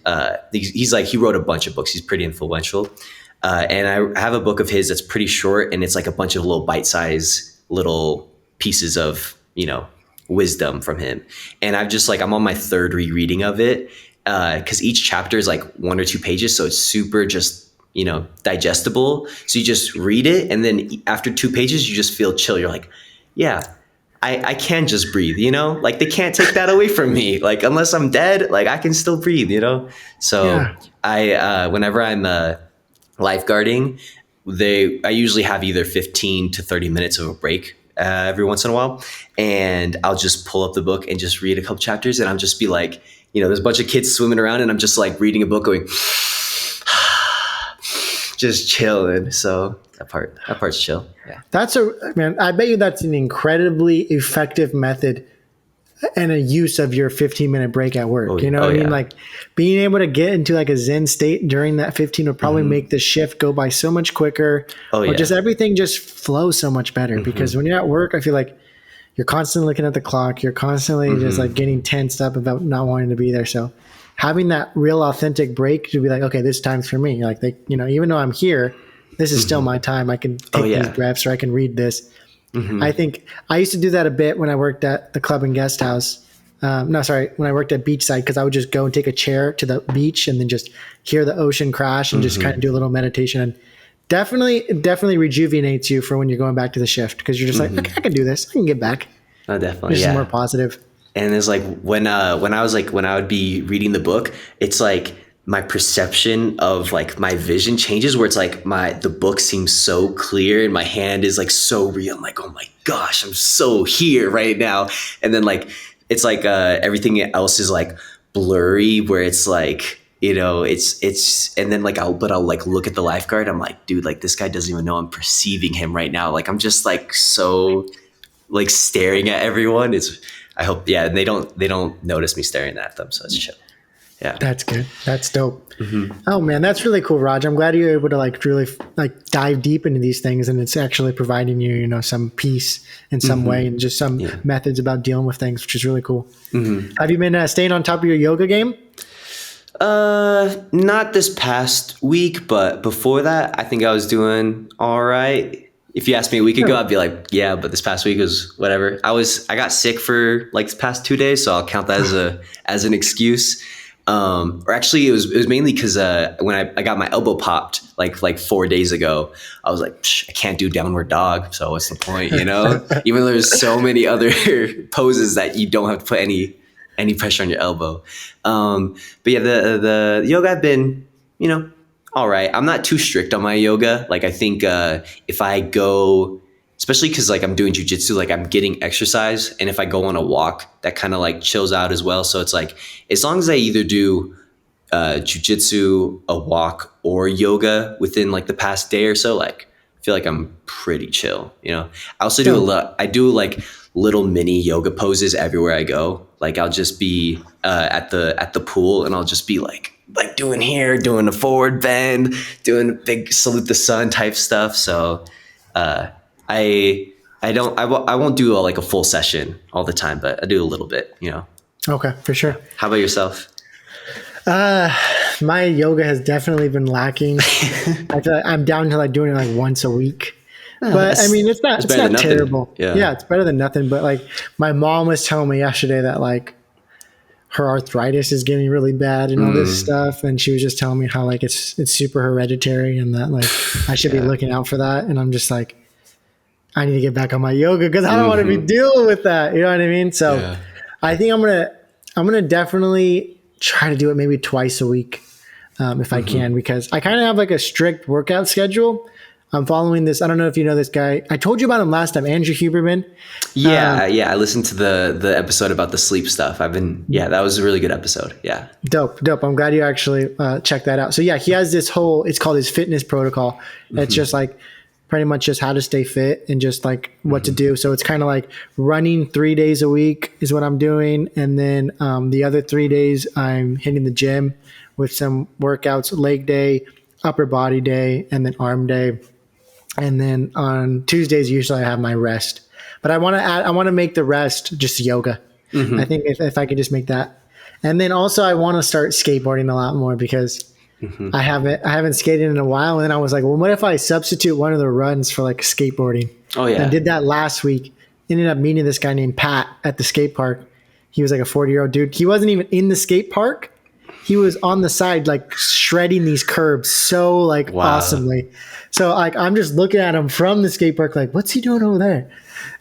he wrote a bunch of books. He's pretty influential. And I have a book of his that's pretty short, and it's like a bunch of little bite-sized little pieces of, wisdom from him. And I'm on my third rereading of it, because each chapter is like 1 or 2 pages. So it's super just digestible. So you just read it, and then after 2 pages, you just feel chill. You're like, yeah, I can just breathe, like they can't take that away from me. Like, unless I'm dead, like I can still breathe, So Yeah. whenever I'm lifeguarding, I usually have either 15 to 30 minutes of a break every once in a while. And I'll just pull up the book and just read a couple chapters. And I'll just be like, there's a bunch of kids swimming around and I'm just like reading a book going, just chilling. So that part's chill. Yeah. Man, I bet you that's an incredibly effective method and a use of your 15-minute break at work. You know what I mean? Yeah. Like being able to get into like a Zen state during that 15 would probably make the shift go by so much quicker. Or just everything just flows so much better because when you're at work, I feel like you're constantly looking at the clock. You're constantly just like getting tensed up about not wanting to be there. So having that real authentic break to be like, okay, this time's for me. Like even though I'm here, this is still my time. I can take these breaths or I can read this. I think I used to do that a bit when I worked at the club and guest house. When I worked at beachside, because I would just go and take a chair to the beach and then just hear the ocean crash and just kind of do a little meditation. And it definitely rejuvenates you for when you're going back to the shift because you're just like, okay, I can do this. I can get back. Oh, definitely. This is more positive. And it's like when I would be reading the book, it's like my perception of like my vision changes where it's like the book seems so clear and my hand is like so real. I'm like, oh my gosh, I'm so here right now. And then like, it's like everything else is like blurry where it's like, it's, and then like, I'll like look at the lifeguard. I'm like, dude, like this guy doesn't even know I'm perceiving him right now. Like, I'm just like, so like staring at everyone. I hope, they don't notice me staring at them. So it's chill. Yeah. That's good. That's dope. Oh man, that's really cool, Raj. I'm glad you're able to like really like dive deep into these things and it's actually providing you, some peace in some way and just some methods about dealing with things, which is really cool. Have you been staying on top of your yoga game? Not this past week, but before that, I think I was doing all right. If you asked me a week ago, I'd be like, yeah, but this past week was whatever. I got sick for like the past 2 days, so I'll count that as an excuse. Or actually, it was mainly because when I got my elbow popped like 4 days ago, I was like, I can't do downward dog. So what's the point, Even though there's so many other poses that you don't have to put any pressure on your elbow. But yeah, the yoga I've been, all right. I'm not too strict on my yoga. Like I think if I go, especially because like I'm doing jujitsu, like I'm getting exercise, and if I go on a walk, that kind of like chills out as well. So it's like as long as I either do jujitsu, a walk, or yoga within like the past day or so, like I feel like I'm pretty chill. I also do I do like little mini yoga poses everywhere I go. Like I'll just be at the pool, and I'll just be like doing a forward bend, doing a big salute the sun type stuff. So I won't do like a full session all the time, but I do a little bit, Okay, for sure. How about yourself? My yoga has definitely been lacking. I feel like I'm down to like doing it like once a week. But I mean, it's not terrible. Yeah, it's better than nothing. But like my mom was telling me yesterday that like her arthritis is getting really bad and all this stuff. And she was just telling me how like it's super hereditary and that like I should be looking out for that. And I'm just like, I need to get back on my yoga because I don't want to be dealing with that. You know what I mean? So I think I'm gonna definitely try to do it maybe twice a week if I can, because I kind of have like a strict workout schedule. I'm following this. I don't know if you know this guy. I told you about him last time, Andrew Huberman. Yeah. I listened to the episode about the sleep stuff. That was a really good episode. Yeah. Dope. I'm glad you actually checked that out. So yeah, he has this it's called his fitness protocol. It's just like pretty much just how to stay fit and just like what to do. So it's kind of like running 3 days a week is what I'm doing. And then the other 3 days I'm hitting the gym with some workouts, leg day, upper body day, and then arm day. And then on Tuesdays, usually I have my rest. But I want to make the rest just yoga. I think if I could just make that. And then also I want to start skateboarding a lot more because I haven't skated in a while. And then I was like, well, what if I substitute one of the runs for like skateboarding? Oh yeah. And I did that last week. Ended up meeting this guy named Pat at the skate park. He was like a 40-year-old dude. He wasn't even in the skate park. he was on the side, like shredding these curbs so like Wow. awesomely. So like, I'm just looking at him from the skate park, like, what's he doing over there?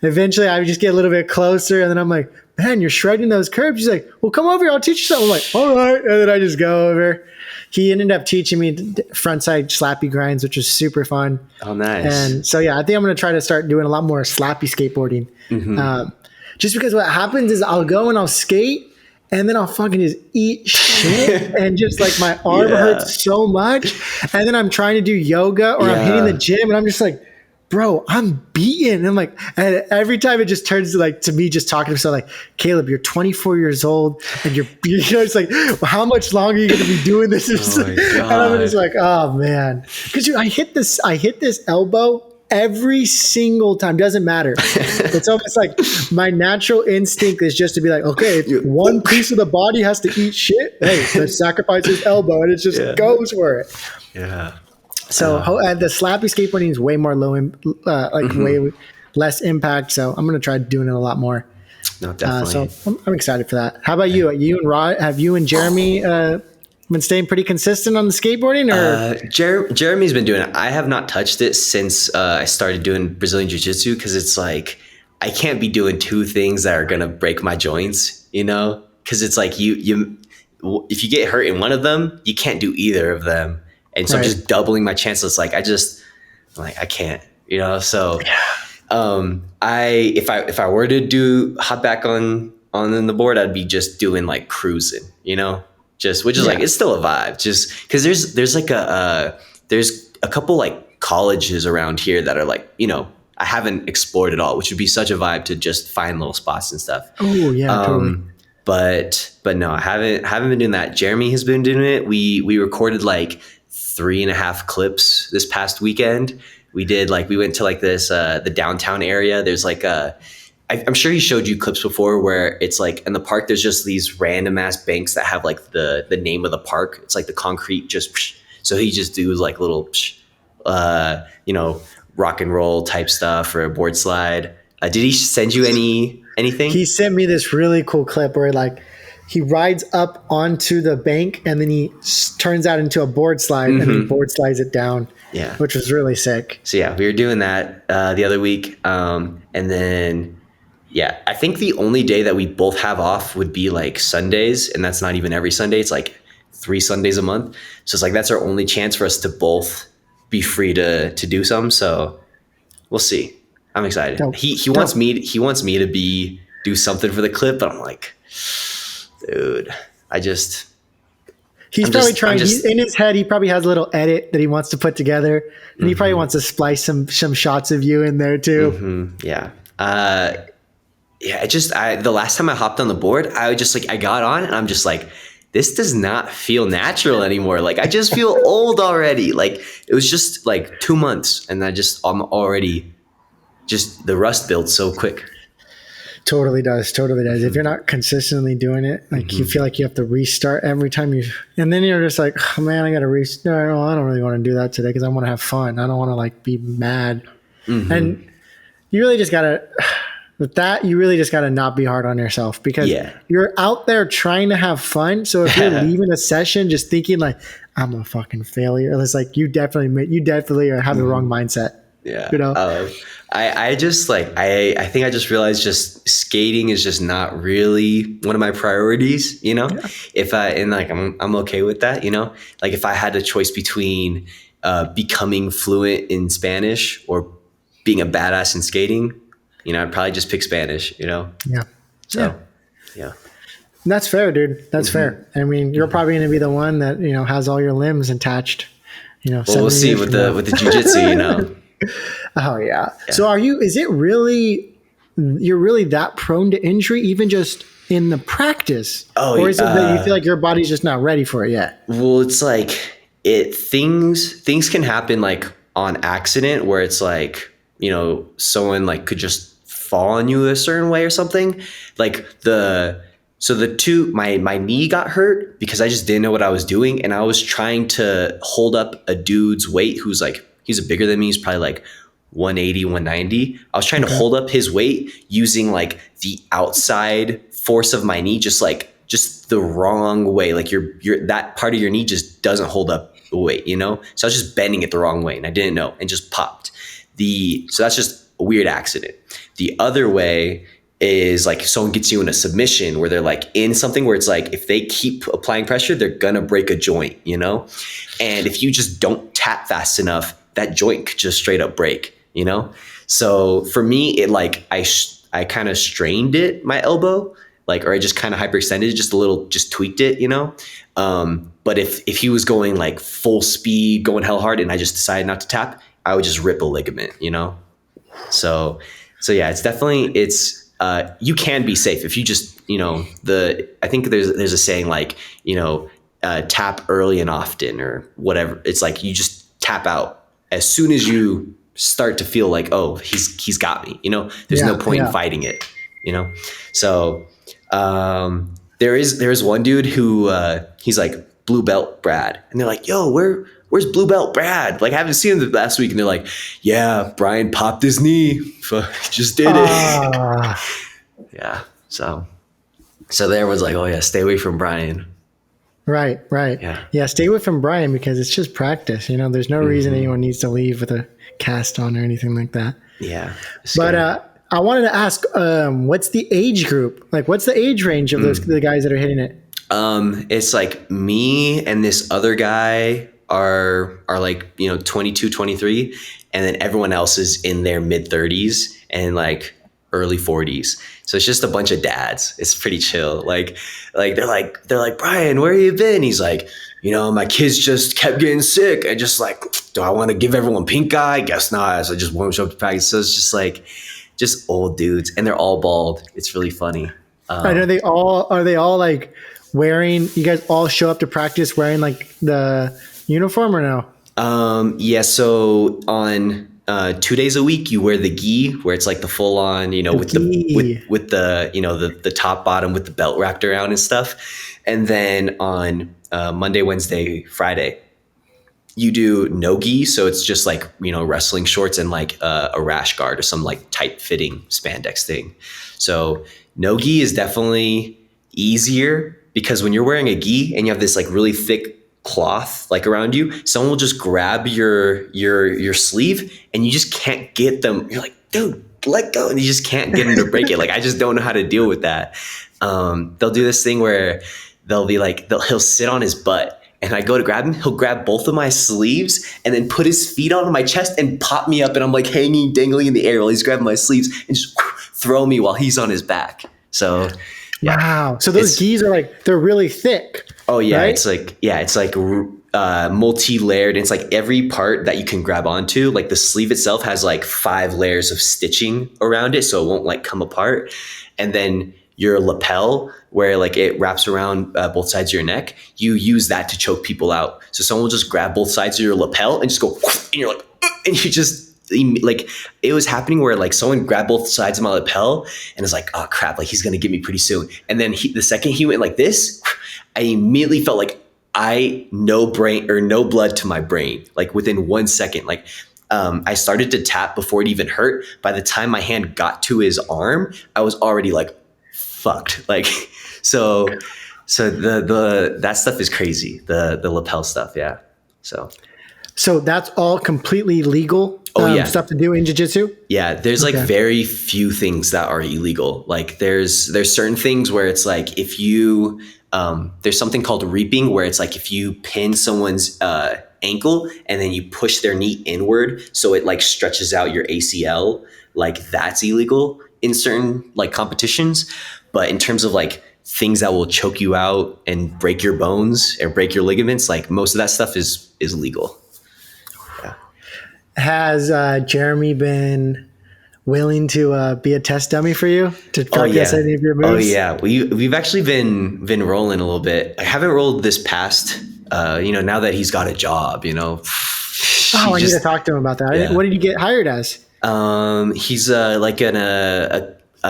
Eventually I would just get a little bit closer, and then I'm like, man, you're shredding those curbs. He's like, well, come over here, I'll teach you something. I'm like, all right. And then I just go over. He ended up teaching me frontside slappy grinds, which was super fun. Oh, nice. And so, yeah, I think I'm going to try to start doing a lot more slappy skateboarding. Just because what happens is I'll go and I'll skate, and then I'll fucking just eat shit, and just like my arm hurts so much. And then I'm trying to do yoga, or I'm hitting the gym, and I'm just like, bro, I'm beaten. And I'm like, and every time it just turns to me just talking to myself like, Caleb, you're 24 years old, and you're it's like, well, how much longer are you going to be doing this? Oh my God. And I'm just like, oh man, because I hit this elbow every single time. Doesn't matter. It's almost like my natural instinct is just to be like, okay, if one piece of the body has to eat shit, hey, let's sacrifice his elbow, and it just goes for it. Yeah. So the slappy skateboarding is way more way less impact. So I'm going to try doing it a lot more. No, definitely. So I'm excited for that. How about you? You and Rod, have you and Jeremy been staying pretty consistent on the skateboarding? Or Jeremy's been doing it. I have not touched it since I started doing Brazilian Jiu-Jitsu, because it's like I can't be doing two things that are going to break my joints, because it's like you if you get hurt in one of them, you can't do either of them. And so I'm just doubling my chances. Like I can't, so if I were to hop back on the board, I'd be just doing like cruising, which is like, it's still a vibe, just because there's like there's a couple like colleges around here that are like, I haven't explored at all, which would be such a vibe to just find little spots and stuff. Oh yeah, totally. But no, I haven't been doing that. Jeremy has been doing it. We recorded like 3.5 clips this past weekend. We went to like this the downtown area. There's like I'm sure he showed you clips before where it's like in the park there's just these random ass banks that have like the name of the park. It's like the concrete just so he just do like little rock and roll type stuff or a board slide. Did he send you anything? He sent me this really cool clip where like he rides up onto the bank, and then he turns out into a board slide, and he board slides it down. Yeah, which was really sick. So yeah, we were doing that the other week, and then I think the only day that we both have off would be like Sundays, and that's not even every Sunday. It's like 3 Sundays a month. So it's like that's our only chance for us to both be free to do some. So we'll see. I'm excited. He wants me to do something for the clip, but I'm like, dude, he's probably trying. In his head, he probably has a little edit that he wants to put together, and he probably wants to splice some shots of you in there too. Yeah. The last time I hopped on the board, I got on, and I'm just like, this does not feel natural anymore. Like I just feel old already. Like it was just like 2 months, and I'm already just the rust builds so quick. Totally does. If you're not consistently doing it, like you feel like you have to restart every time and then you're just like, oh man, I got to restart. Oh, I don't really want to do that today because I want to have fun. I don't want to like be mad. And you really just got to not be hard on yourself, because you're out there trying to have fun. So if you're leaving a session just thinking like, I'm a fucking failure, it's like you definitely have the wrong mindset. Yeah. I think I just realized just skating is just not really one of my priorities, I'm okay with that, like if I had a choice between becoming fluent in Spanish or being a badass in skating, I'd probably just pick Spanish, Yeah. So, yeah. That's fair, dude. That's fair. I mean, you're probably going to be the one that, has all your limbs attached, Well, we'll see with the jiu-jitsu, Oh yeah. So you're really that prone to injury, even just in the practice? Or is it that you feel like your body's just not ready for it yet? Well, it's like things can happen like on accident, where it's like, someone like could just fall on you a certain way or something. Like my knee got hurt because I just didn't know what I was doing, and I was trying to hold up a dude's weight who's like, he's bigger than me. He's probably like 180, 190. I was trying to hold up his weight using like the outside force of my knee, just like just the wrong way. Like your that part of your knee just doesn't hold up the weight, you know? So I was just bending it the wrong way and I didn't know and just popped. So that's just a weird accident. The other way is like if someone gets you in a submission where they're like in something where it's like if they keep applying pressure, they're gonna break a joint, you know? And if you just don't tap fast enough, that joint could just straight up break, you know? So for me, it like I kind of strained it, my elbow, like, or I just kind of hyperextended it just a little, just tweaked it, you know? But if he was going like full speed, going hell hard, and I just decided not to tap, I would just rip a ligament, you know? So yeah, it's definitely, you can be safe if you just, you know, I think there's a saying like, you know, tap early and often or whatever. It's like, you just tap out as soon as you start to feel like, oh, he's got me, you know, there's no point in fighting it, you know? So, there's one dude who, he's like blue belt Brad, and they're like, yo, where's blue belt Brad? Like, I haven't seen him last week. And they're like, yeah, Brian popped his knee. Just did it. Yeah. So there was like, oh yeah, stay away from Brian. Right. Yeah. Stay away from Brian because it's just practice. You know, there's no reason anyone needs to leave with a cast on or anything like that. Yeah. But I wanted to ask, what's the age group? Like, what's the age range of the guys that are hitting it? It's like me and this other guy are like, you know, 22, 23, and then everyone else is in their mid 30s and like early 40s. So it's just a bunch of dads. It's pretty chill. Like they're like, Brian, where you been? He's like, you know, my kids just kept getting sick. I just like, do I want to give everyone pink eye? Guess not. So I just won't show up to practice. So it's just like, just old dudes, and they're all bald. It's really funny. And are they all like wearing? You guys all show up to practice wearing like the uniform or no? Yeah. So on 2 days a week, you wear the gi, where it's like the full on, you know, with the you know the top bottom with the belt wrapped around and stuff. And then on Monday, Wednesday, Friday, you do no gi, so it's just like, you know, wrestling shorts and like a rash guard or some like tight fitting spandex thing. So no gi is definitely easier because when you're wearing a gi and you have this like really thick cloth like around you, someone will just grab your sleeve and you just can't get them. You're like, dude, let go, and you just can't get them to break it. Like, I just don't know how to deal with that. They'll do this thing where they'll be like, he'll sit on his butt. And I go to grab him, he'll grab both of my sleeves and then put his feet on my chest and pop me up, and I'm like hanging, dangling in the air while he's grabbing my sleeves and just throw me while he's on his back. So, yeah. Wow. So those gis are like, they're really thick. Oh yeah. Right? It's like multi-layered. It's like every part that you can grab onto, like the sleeve itself has like 5 layers of stitching around it, so it won't like come apart. And then your lapel, where like it wraps around both sides of your neck, you use that to choke people out. So someone will just grab both sides of your lapel and just go, and you're like, and you just like, it was happening where like someone grabbed both sides of my lapel and it's like, oh crap, like he's gonna get me pretty soon. And then the second he went like this, I immediately felt like no blood to my brain, like within 1 second. Like I started to tap before it even hurt. By the time my hand got to his arm, I was already like fucked. Like, so that stuff is crazy. The lapel stuff. Yeah. So that's all completely legal stuff to do in jiu-jitsu? Yeah. There's like very few things that are illegal. Like there's certain things where it's like, if you, there's something called reaping, where it's like if you pin someone's ankle and then you push their knee inward so it like stretches out your ACL, like that's illegal in certain like competitions. But in terms of like things that will choke you out and break your bones or break your ligaments, like most of that stuff is legal. Yeah. Has Jeremy been willing to be a test dummy for you to practice any of your moves? Oh yeah, we've actually been rolling a little bit. I haven't rolled this past, now that he's got a job, I need to talk to him about that. Yeah. What did you get hired as? He's like I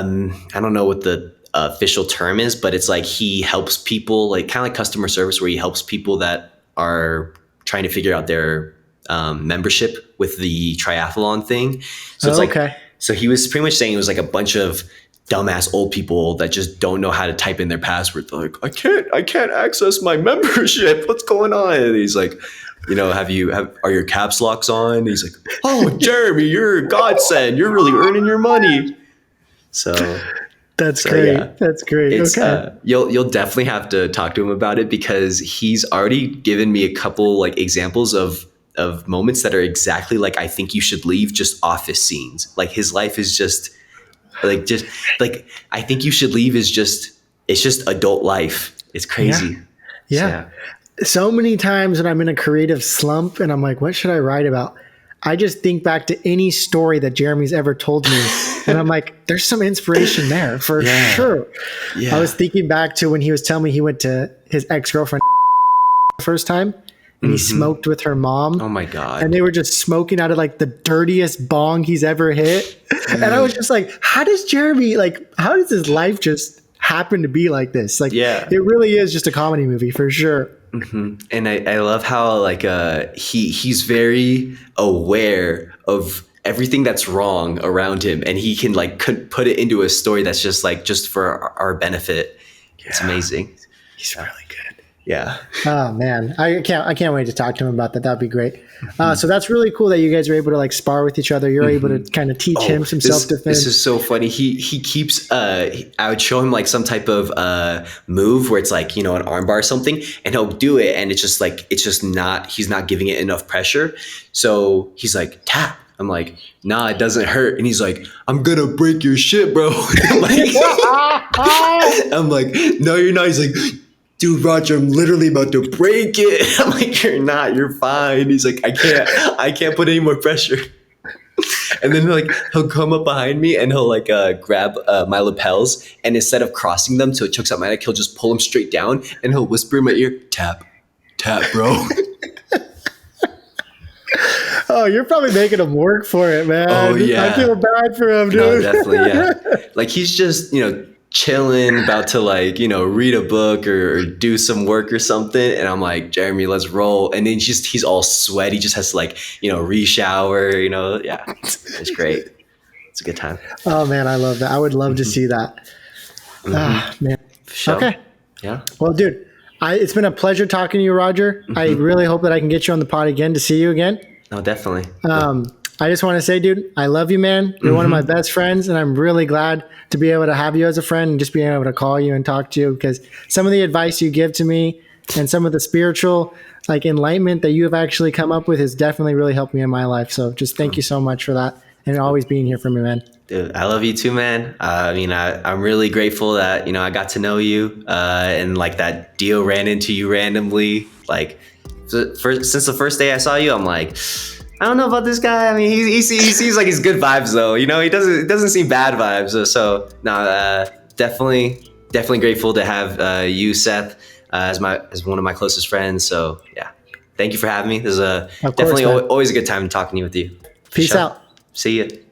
don't know what the official term is, but it's like he helps people, like kind of like customer service, where he helps people that are trying to figure out their membership with the triathlon thing. So it's so he was pretty much saying it was like a bunch of dumbass old people that just don't know how to type in their password. They're like, I can't access my membership. What's going on? And he's like, are your caps locks on? And he's like, oh, Jeremy, you're a godsend. You're really earning your money. So that's great. Yeah. That's great. It's, okay. You'll definitely have to talk to him about it, because he's already given me a couple like examples of moments that are exactly like, I think you should leave, just office scenes. Like his life is just like I think you should leave is it's just adult life. It's crazy. Yeah. So many times when I'm in a creative slump and I'm like, what should I write about? I just think back to any story that Jeremy's ever told me. And I'm like, there's some inspiration there for sure. Yeah. I was thinking back to when he was telling me he went to his ex-girlfriend the first time. And he smoked with her mom. Oh my God. And they were just smoking out of like the dirtiest bong he's ever hit. And I was just like, how does his life just happen to be like this? Like, it really is just a comedy movie for sure. Mm-hmm. And I love how like he's very aware of everything that's wrong around him, and he can like put it into a story that's just for our benefit. Yeah. It's amazing. He's really good. Yeah. Oh man, I can't wait to talk to him about that. That'd be great. So that's really cool that you guys are able to like spar with each other. You're able to kind of teach him some self-defense. This is so funny. He keeps. I would show him like some type of move where it's like, an armbar or something, and he'll do it, and it's just not. He's not giving it enough pressure. So he's like, tap. I'm like, nah, it doesn't hurt. And he's like, I'm gonna break your shit, bro. I'm like, no, you're not. He's like, dude, Roger, I'm literally about to break it. I'm like, you're not, you're fine. He's like, I can't put any more pressure. And then he'll come up behind me and he'll like grab my lapels, and instead of crossing them so it chokes out my neck, he'll just pull them straight down and he'll whisper in my ear, tap, bro. Oh, you're probably making him work for it, man. Oh yeah. I feel bad for him, dude. No, definitely, yeah. Like he's just, chilling, about to like, read a book or do some work or something. And I'm like, Jeremy, let's roll. And then he's all sweaty, just has to like, re-shower, yeah, it's great. It's a good time. Oh man, I love that. I would love to see that. Ah, man. Sure. Okay. Yeah. Well, dude, it's been a pleasure talking to you, Roger. I really hope that I can get you on the pod again to see you again. No, definitely. I just want to say, dude, I love you, man. You're one of my best friends, and I'm really glad to be able to have you as a friend and just being able to call you and talk to you, because some of the advice you give to me and some of the spiritual like enlightenment that you have actually come up with has definitely really helped me in my life. So just thank you so much for that and always being here for me, man. Dude, I love you too, man. I'm really grateful that, I got to know you and like that Dio ran into you randomly. Like since the first day I saw you, I'm like, I don't know about this guy. I mean, he seems like he's good vibes though. He doesn't seem bad vibes. So no, definitely grateful to have you, Seth, as one of my closest friends. So yeah, thank you for having me. This is definitely always a good time talking with you. Peace out. See you.